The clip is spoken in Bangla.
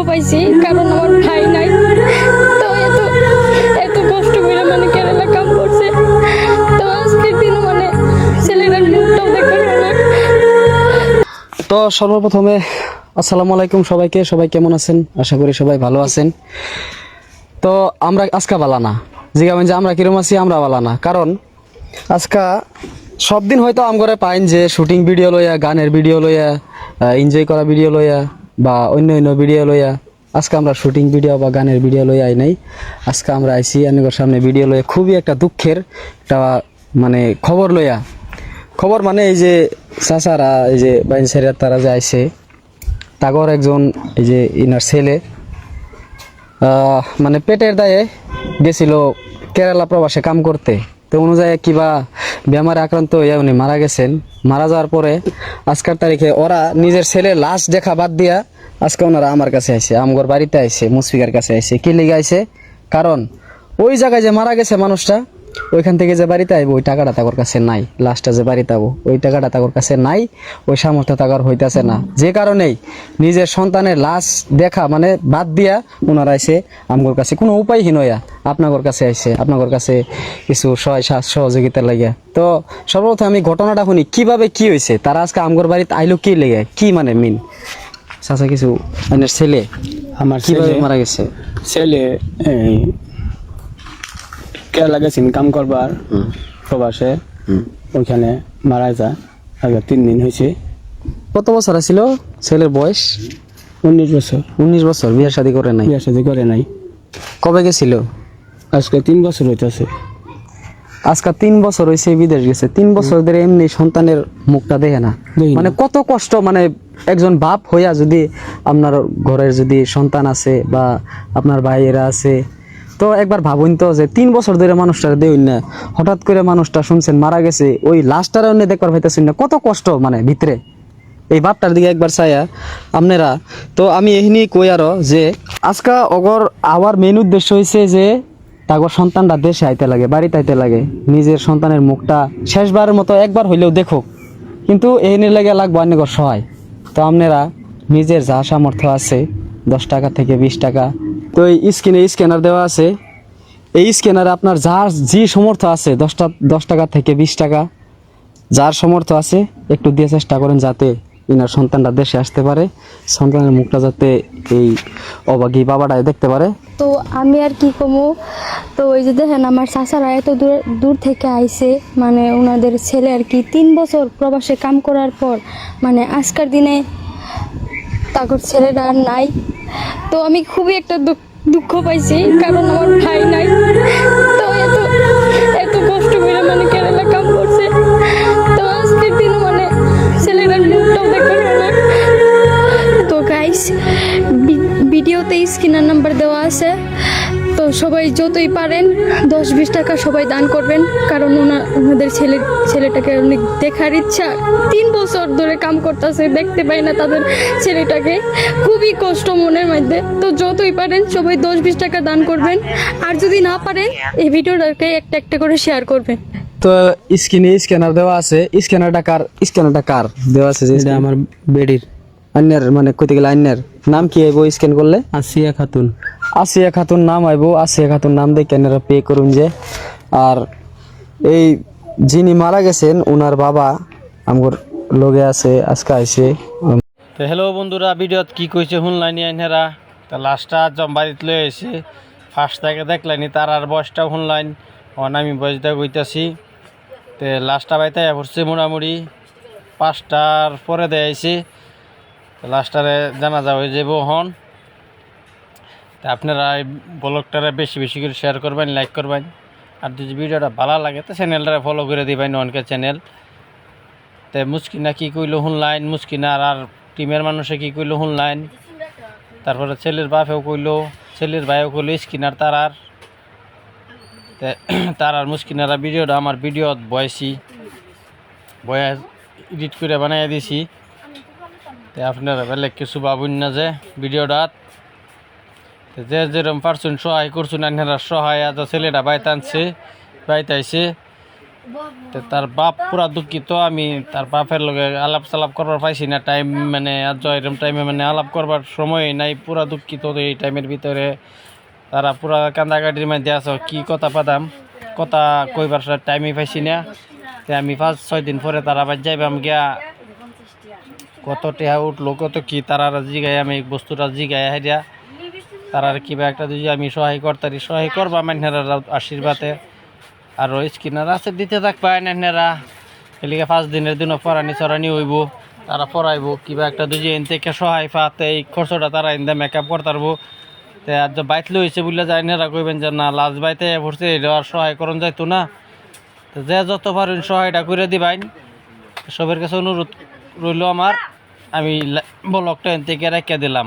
পাইছি, কারণ আমার ভাই নাই। তো এত এত কষ্ট করে মানে কেরালা কাম করছে। তো আজকের দিন মানে ছেলেটার মুখটাও দেখতে হলো। তো সর্বপ্রথমে আসসালামু আলাইকুম সবাইকে। সবাই কেমন আছেন? আশা করি সবাই ভালো আছেন। তো আমরা আজকা বালা না, জিগাবেন যে আমরা কিরম আছি, আমরা বালা না। কারণ আজকা সব দিন হয়তো আমগরে পাইন যে শুটিং ভিডিও লইয়া, গানের ভিডিও লইয়া, এনজয় করা ভিডিও লইয়া বা অন্য অন্য ভিডিও লইয়া। আজকে আমরা শুটিং ভিডিও বা গানের ভিডিও লইয়া আই নাই। আজকে আমরা আইছি আপনাদের সামনে ভিডিও লইয়া খুবই একটা দুঃখের একটা মানে খবর লইয়া। খবর মানে এই যে চাচারা, এই যে বাইন সেরিয়ার তারা যে আইছে, তাগর একজন এই যে ইনার ছেলে মানে পেটের দায়ে গেছিল কেরালা প্রবাসে কাম করতে। তো অনুযায়ী কিবা বেমারে আক্রান্ত হইয়া উনি মারা গেছেন। মারা যাওয়ার পরে আজকের তারিখে ওরা নিজের ছেলে লাশ দেখা বাদ দিয়া আজকে ওনারা আমার কাছে আইছে, আমগর বাড়িতে আইছে, মুশফিকার কাছে আইছে। কি লেগে আইছে? কারণ ওই জায়গায় যে মারা গেছে মানুষটা, ওইখান থেকে যে বাড়িতে আইব ওই টাকাটা তাগর কাছে নাই। লাস্টটা যে বাড়িতে আবো ওই টাকাটা তাগর কাছে নাই, ওই সামর্থ্য তাগর হইতাছে না। যে কারণেই নিজের সন্তানের লাশ দেখা মানে বাদ দিয়া ওনারা আইসে আমগর কাছে, কোনো উপায়হীন হইয়া আপনাগর কাছে আইসে, আপনাগর কাছে কিছু সহযোগিতা লাগিয়া। তো সর্বপ্রথম আমি ঘটনাটা শুনি কিভাবে কি হয়েছে। তারা আজকে আমগর বাড়িতে আইলো কি লেগে, কি মানে মিন চাচা কিছু মানে ছেলে আমার কিভাবে ছেলে মারা গেছে? ছেলে এই কেরালা গেছে ইনকাম করবার প্রবাসে, ওইখানে মারা যায়। আগে 3 দিন হয়েছে। কত বছর ছিল ছেলের বয়স? 19 বছর। 19 বছর। বিয়ে শাদী করে নাই? বিয়ে শাদী করে নাই। কবে গেছিল? আজকে 3 বছর হইতেছে। আজকে 3 বছর হয়েছে বিদেশ গেছে। 3 বছর ধরে এমনি সন্তানের মুখটা দেখে না। দেখি না। মানে কত কষ্ট, মানে একজন বাপ হইয়া যদি আপনার ঘরের যদি সন্তান আছে বা আপনার ভাইয়েরা আছে, তো একবার ভাবুন তো যে 3 বছর ধরে মানুষটা দেউন না, হঠাৎ করে মানুষটা শুনছেন মারা গেছে, ওই লাশটার অন্য দেখবার পাইতেছেন না, কত কষ্ট মানে ভিতরে। এই বাপটার দিকে একবার চাইয়া আপনারা। তো আমি এহিনি কই আরো যে আজকা অগর আওয়ার মেন উদ্দেশ্য হয়েছে যে তাগর সন্তানটা দেশে আইতে লাগে, বাড়িতে আইতে লাগে, নিজের সন্তানের মুখটা শেষবারের মতো একবার হইলেও দেখুক। কিন্তু এহিনির লাগে লাগবো অনেকর সহায়। তো আপনারা নিজের যা সামর্থ্য আছে, 10 টাকা থেকে 20 টাকা, তো এই স্ক্যানার দেওয়া আছে। এই স্ক্যানারে আপনার যার যে সামর্থ্য আছে 10 টাকা থেকে 20 টাকা যার সামর্থ্য আছে একটু দিয়ে চেষ্টা করেন যাতে ইনার সন্তানটা দেশে আসতে পারে, সন্তানের মুখটা যাতে এই অবাগী বাবাটাই দেখতে পারে। তো আমি আর কি কমু। তো ওই যে দেখেন আমার চাচারা এত দূর থেকে আইছে, মানে ওনাদের ছেলে আর কি 3 বছর প্রবাসে কাম করার পর মানে আজকের দিনে তারপর ছেলেটা আর নাই। তো আমি খুবই একটা দুঃখ পাইছি, কারণ আমার ভাই নাই। তো এত এত কষ্ট করে মানে কেরালা কাম করছে। তো আজকের দিন মানে ছেলেটার মুখটাও দেখতে হলো। তো গাইস, ভিডিওতে স্ক্রিনার নাম্বার দেওয়া আছে। তো সবাই যতই পারেন 10-20 টাকা সবাই দান করবেন, কারণ ওনাদের ছেলেটাকে অনেক দেখার ইচ্ছা। 3 বছর ধরে কাম করতেছে, দেখতে পাই না তাদের ছেলেটাকে, খুবই কষ্ট মনের মধ্যে। তো যতই পারেন সবাই 10-20 টাকা দান করবেন, আর যদি না পারেন এই ভিডিওটাকে একটা একটা করে শেয়ার করবেন। তো স্ক্যানার দেওয়া আছে। স্ক্যানারটা কার দেওয়া আছে? যে এটা আমার বেডির আন্যার মানে কইতে গেলে আন্যার নাম কি আইবো স্ক্যান করলে? আসিয়া খাতুন। আসিয়া খাতুন নাম আইবো। আসিয়া খাতুন নাম দিয়ে ক্যানেরা পে করুন যে। আর এই যিনি মারা গেছেন ওনার বাবা আমগর লগে আছে, আজকে আইছে। তো হ্যালো বন্ধুরা, ভিডিওত কি কইছে শুনলাইনি আইনারা। তা লাস্টটা জম্বারিত লয়ে আইছে, ফার্স্ট থেকে দেখলাইনি, তার আর বয়সটাও শুনলাইন। আমি বয়সটা কইতাছি। তো লাস্টটা বাইতে পড়ছে মোটামুটি 5টার পরে দেয় আইছে। লাস্টারে জানাজা হয়ে যাব হন। তা আপনারা এই ব্লগটারে বেশি বেশি করে শেয়ার করবেন, লাইক করবেন। আর যদি ভিডিওটা ভালো লাগে তো চ্যানেলটা ফলো করে দিবেন, অনকে চ্যানেল। তো মুস্কিনা কি কইলো শুনলাইন, মুস্কিনার আর টিমের মানুষে কি কইলো শুনলাইন। তারপরে ছেলের বাপেও কইলো, ছেলের ভাইও কইলো, স্কিনার তারার মুস্কিনারা ভিডিওটা আমার ভিডিওত বয়া এডিট করে বানাই দিছি। তো আপনারা বেলেগ কিছু ভাবুন না যে ভিডিওটাত যে যেরকম পারছুন সহায় করছুন, আপনারা সহায় আজ ছেলেটা বাইতে আনছে, বাইতে আইছে। তো তার বাপ পুরা দুঃখিত। আমি তার বাপের লগে আলাপ সালাপ করবার পাইছি না, টাইম মানে আর এরকম টাইমে মানে আলাপ করবার সময় নাই, পুরা দুঃখিত। তো এই টাইমের ভিতরে তারা পুরা কান্দাকাটির মধ্যে আছে, কি কথা পাতাম, কথা কইবার টাইমই পাইছি না। তো আমি 5-6 দিন পরে তারা আবার যাইবাম গিয়া, কত টেহা উঠলো কত কি তারা জিগাই, আমি বস্তুটা জিগাই হাইয়া তারা কিবা একটা যদি আমি সহায় করতারি সহায় করবা মাইনেরা আশীর্বাদে। আর স্কিনার আছে দিতে থাকবা নেনেরা, এলিকে 5 দিনের দিনও পড়ানি চড়ানি হইব, তারা পড়াইব কিবা একটা দুজি এন থেকে সহায় পাতে এই খরচটা তারা এনে মেকআপ করতারবো। তো আর যে বাইতলে হয়েছে বললে যায় নেরা কইবেন যে না লাজ বাইতে পড়ছে, এটা আর সহায় করণ যাইতো না। তো যে যত পারেন সহায়টা করে দিবাইন, সবের কাছে অনুরোধ রইল আমার। আমি ব্লগটা এন থেকে রেখে দিলাম।